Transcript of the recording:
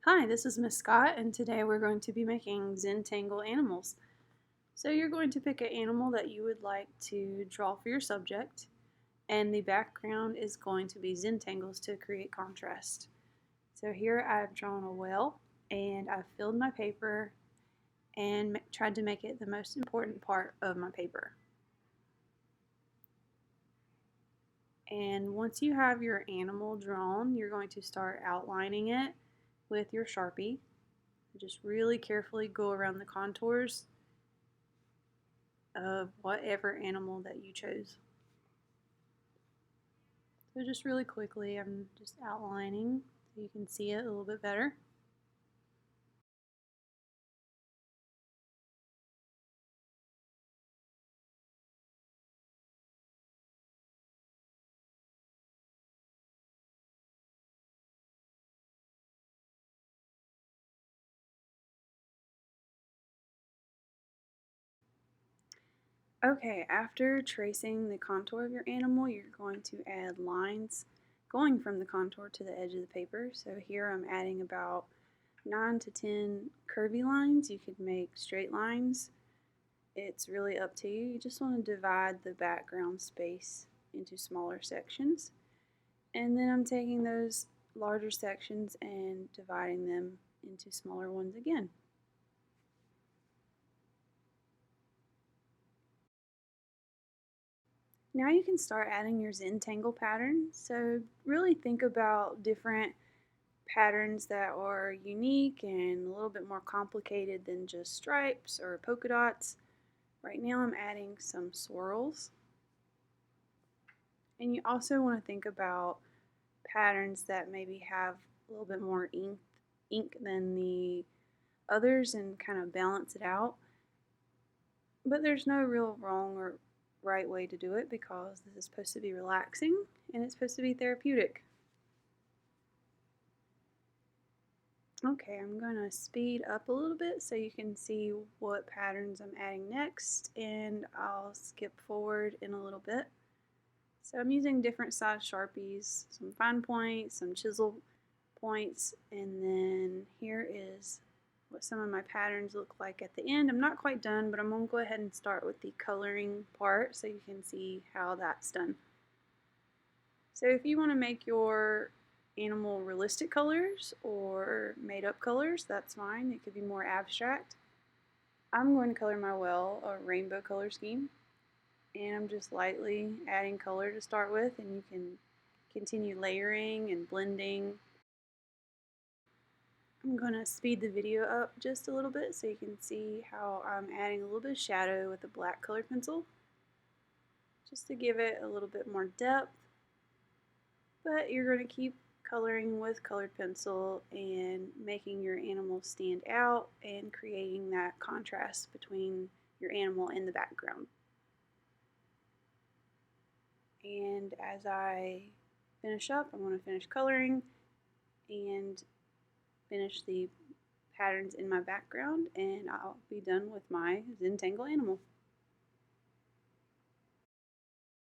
Hi, this is Miss Scott, and today we're going to be making Zentangle animals. So you're going to pick an animal that you would like to draw for your subject, and the background is going to be Zentangles to create contrast. So here I've drawn a whale, and I've filled my paper and tried to make it the most important part of my paper. And once you have your animal drawn, you're going to start outlining it with your Sharpie. Just really carefully go around the contours of whatever animal that you chose. So just really quickly, I'm just outlining so you can see it a little bit better. Okay, after tracing the contour of your animal, you're going to add lines going from the contour to the edge of the paper. So here I'm adding about 9 to 10 curvy lines. You could make straight lines. It's really up to you. You just want to divide the background space into smaller sections. And then I'm taking those larger sections and dividing them into smaller ones again. Now you can start adding your Zentangle pattern. So really think about different patterns that are unique and a little bit more complicated than just stripes or polka dots. Right now I'm adding some swirls. And you also want to think about patterns that maybe have a little bit more ink than the others and kind of balance it out. But there's no real wrong or right way to do it because this is supposed to be relaxing and it's supposed to be therapeutic. Okay, I'm going to speed up a little bit so you can see what patterns I'm adding next, and I'll skip forward in a little bit. So I'm using different size Sharpies, some fine points, some chisel points, and then here is what some of my patterns look like at the end. I'm not quite done, but I'm going to go ahead and start with the coloring part so you can see how that's done. So if you want to make your animal realistic colors or made up colors, that's fine. It could be more abstract. I'm going to color my whale a rainbow color scheme, and I'm just lightly adding color to start with, and you can continue layering and blending. I'm going to speed the video up just a little bit so you can see how I'm adding a little bit of shadow with a black colored pencil just to give it a little bit more depth. But you're going to keep coloring with colored pencil and making your animal stand out and creating that contrast between your animal and the background. And as I finish up, I'm going to finish coloring and finish the patterns in my background, and I'll be done with my Zentangle animal.